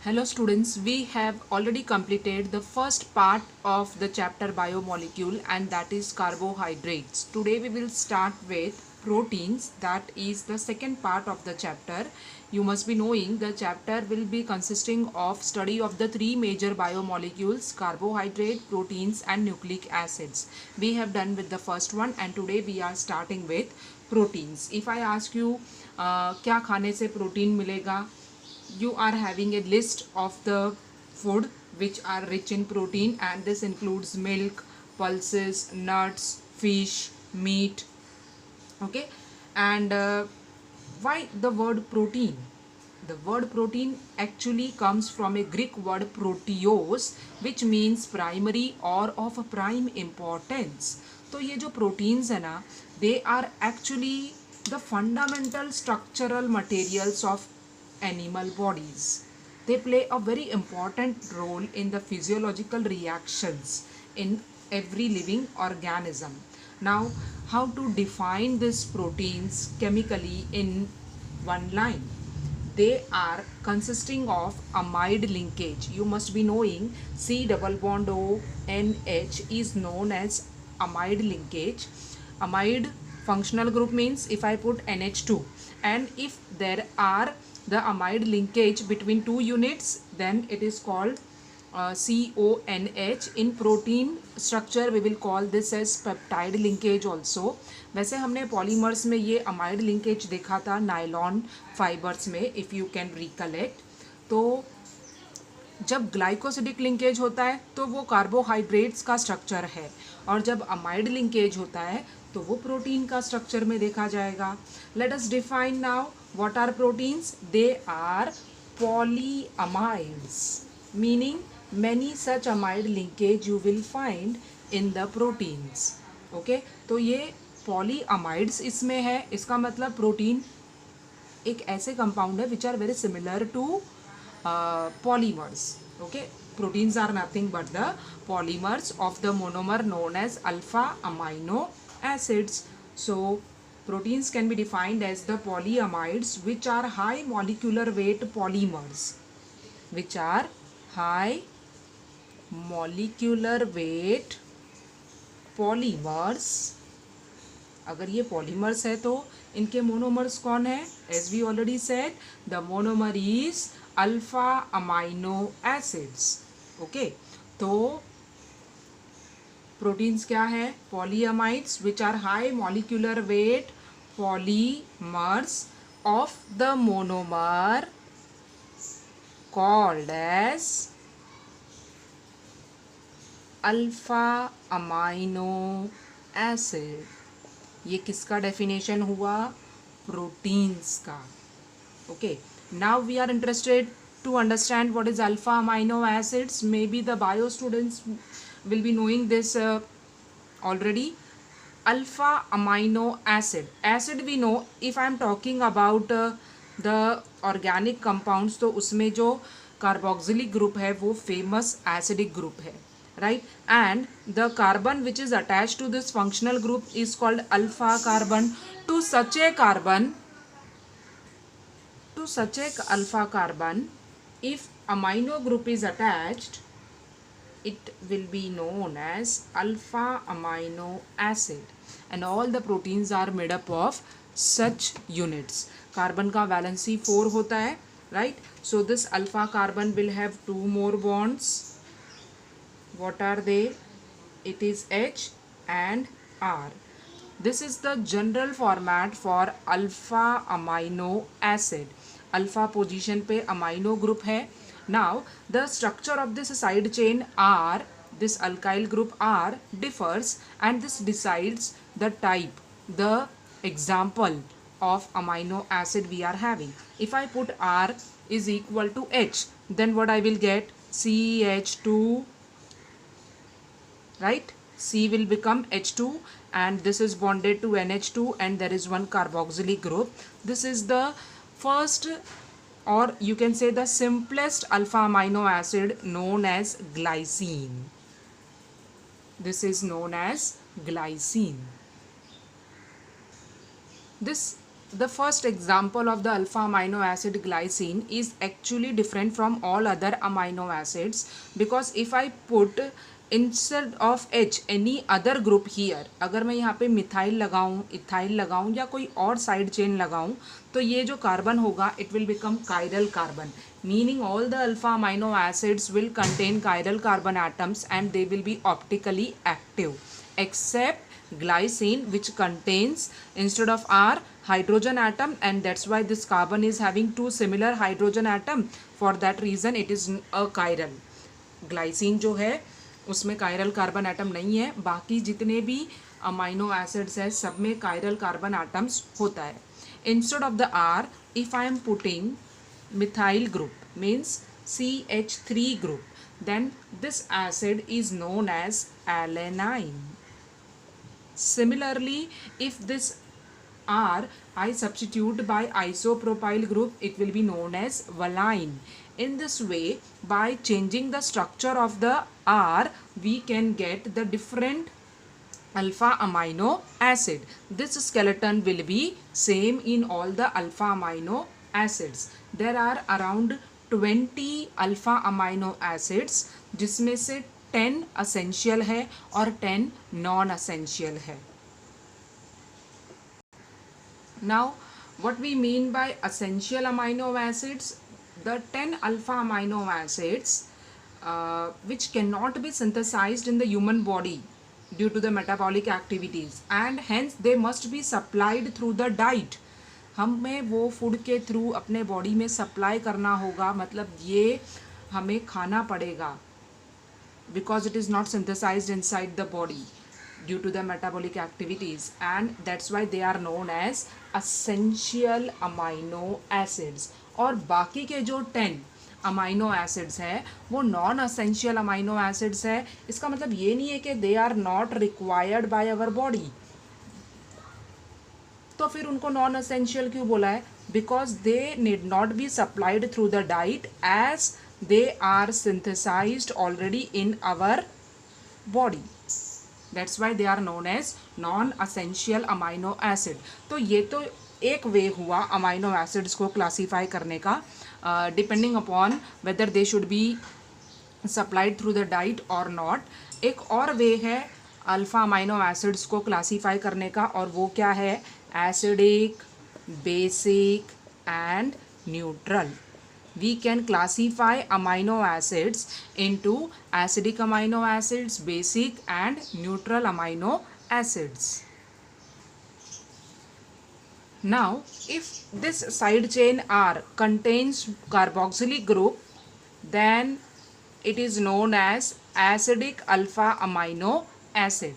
Hello students, we have already completed the first part of the chapter biomolecule, and that is carbohydrates. Today we will start with proteins, that is the second part of the chapter. You must be knowing the chapter will be consisting of study of the three major biomolecules: carbohydrate, proteins and nucleic acids. We have done with the first one and today we are starting with proteins. If I ask you क्या खाने से protein मिलेगा, you are having a list of the food which are rich in protein, and this includes milk, pulses, nuts, fish, meat. Okay, and why the word protein? The word protein actually comes from a Greek word proteos, which means primary or of a prime importance. तो ये जो proteins है ना, they are actually the fundamental structural materials of animal bodies. They play a very important role in the physiological reactions in every living organism. Now, how to define these proteins chemically in one line? They are consisting of amide linkage. You must be knowing C double bond O NH is known as amide linkage. Amide functional group means if I put NH2, and if there are the amide linkage between two units, then it is called CONH. In protein structure we will call this as peptide linkage also. वैसे हमने polymers में ये amide linkage देखा था nylon fibres में, if you can recollect. तो जब glycosidic linkage होता है तो वो कार्बोहाइड्रेट्स का स्ट्रक्चर है, और जब अमाइड लिंकेज होता है तो वो प्रोटीन का स्ट्रक्चर में देखा जाएगा. Let us define now what are proteins. They are polyamides, meaning many such amide linkage you will find in the proteins. Okay, तो ये polyamides इसमें है. इसका मतलब प्रोटीन एक ऐसे कंपाउंड है which are very similar to polymers. Okay, proteins are nothing but the polymers of the monomer known as alpha amino acids. So proteins can be defined as the polyamides which are high molecular weight polymers, which are high molecular weight polymers. अगर ये polymers है तो इनके monomers कौन है? As we already said, the monomer is alpha amino acids. Okay, तो proteins क्या है? Polyamides which are high molecular weight polymers of the monomer called as alpha amino acid. ये किसका डेफिनेशन हुआ? प्रोटीन्स का. Okay, now we are interested to understand what is alpha amino acids. Maybe the bio students will be knowing this already. Alpha amino acid we know. If I am talking about the organic compounds, तो उसमें जो carboxylic group है वो famous acidic group है, right? And the carbon which is attached to this functional group is called alpha carbon. To such a alpha carbon, if amino group is attached, it will be known as alpha amino acid, and all the proteins are made up of such units. Carbon का valency 4 होता है, right? So this alpha carbon will have two more bonds. What are they? It is H and R. This is the general format for alpha amino acid. Alpha position पे amino group है. Now the structure of this side chain R, this alkyl group R, differs, and this decides the type, the example of amino acid we are having. If I put R is equal to H, then what I will get? CH2, right? C will become H2, and this is bonded to NH2, and there is one carboxylic group. This is the first, or you can say the simplest alpha amino acid, known as glycine. This is known as glycine. This the first example of the alpha amino acid glycine is actually different from all other amino acids, because if I put instead of H any other group here, अगर मैं यहाँ पे methyl लगाऊँ, ethyl लगाऊँ या कोई और side chain लगाऊँ, तो ये जो कार्बन होगा it will become chiral carbon, meaning all the alpha amino acids will contain chiral carbon atoms and they will be optically active, except glycine, which contains instead of R hydrogen atom, and that's why this carbon is having two similar hydrogen atom. For that reason it is a chiral. Glycine जो है उसमें chiral carbon atom नहीं है, बाकी जितने भी amino acids है सब में chiral carbon atoms होता है. Instead of the R, if I am putting methyl group, means CH3 group, then this acid is known as alanine. Similarly, if this R I substitute by isopropyl group, it will be known as valine. In this way, by changing the structure of the R, we can get the different alpha amino acid. This skeleton will be same in all the alpha amino acids. There are around 20 alpha amino acids, जिसमें से 10 essential है और 10 non essential है. Now, what we mean by essential amino acids? The 10 alpha amino acids which cannot be synthesized in the human body due to the metabolic activities, and hence they must be supplied through the diet. हमें वो food के through अपने body में supply करना होगा, मतलब ये हमें खाना पड़ेगा, because it is not synthesized inside the body due to the metabolic activities, and that's why they are known as essential amino acids. और बाकी के जो 10 अमाइनो एसिड्स हैं वो नॉन असेंशियल अमाइनो एसिड्स है. इसका मतलब ये नहीं है कि they are not required by our body, तो फिर उनको नॉन असेंशियल क्यों बोला है? Because they need not be supplied through the diet as they are synthesized already in our body. That's why they are known as non-essential amino acid. तो ये तो एक वे हुआ अमाइनो एसिड्स को क्लासीफाई करने का, depending upon whether they should be supplied through the diet और not. एक और वे है अल्फा अमाइनो एसिड्स को क्लासीफाई करने का, और वो क्या है? Acidic, basic and neutral. We can classify amino acids into acidic amino acids, basic and neutral amino acids. Now, if this side chain R contains carboxylic group, then it is known as acidic alpha amino acid.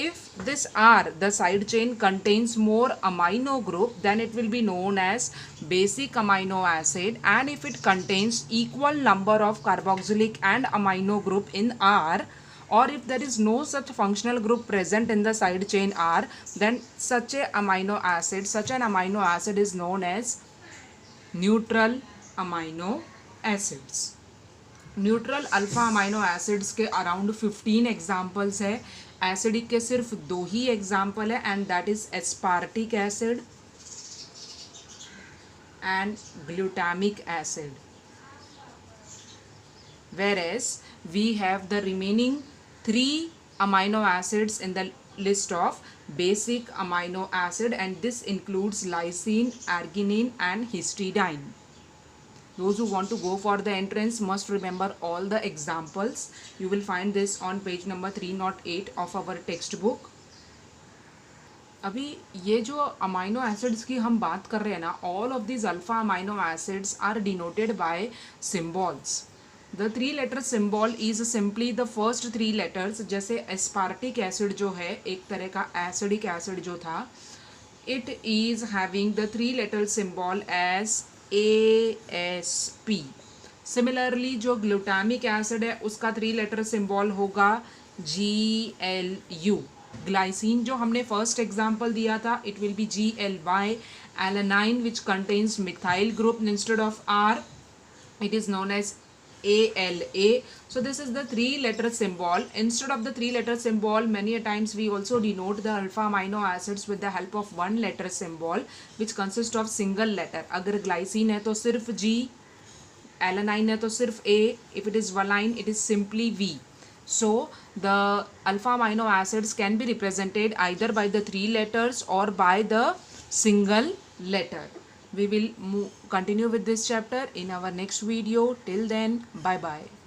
If this R, the side chain, contains more amino group, then it will be known as basic amino acid. And if it contains equal number of carboxylic and amino group in R, or if there is no such functional group present in the side chain R, then such an amino acid is known as neutral amino acids. Neutral alpha amino acids के around 15 examples है. Acidic के सिर्फ 2 ही example है, and that is aspartic acid and glutamic acid. whereas we have the remaining 3 amino acids in the list of basic amino acid, and this includes lysine, arginine and histidine. Those who want to go for the entrance must remember all the examples. You will find this on page number 308 of our textbook. अभी ये जो amino acids की हम बात कर रहे हैं ना, all of these alpha amino acids are denoted by symbols. The 3-letter symbol is simply the first 3 letters. जैसे एस्पार्टिक एसिड जो है, एक तरह का एसिडिक एसिड जो था, it is having the 3-letter symbol as ASP. Similarly जो glutamic acid है उसका 3-letter सिंबल होगा GLU. ग्लाइसिन जो हमने फर्स्ट एग्जांपल दिया था, it will be GLY. Alanine which contains methyl group instead of R, it is known as ALA. So this is the 3-letter symbol. Instead of the 3-letter symbol, many a times we also denote the alpha amino acids with the help of 1-letter symbol, which consists of single letter. अगर glycine है तो सिर्फ G, alanine है तो सिर्फ A, if it is valine it is simply V. So the alpha amino acids can be represented either by the 3 letters or by the single letter. We will continue with this chapter in our next video. Till then, bye bye.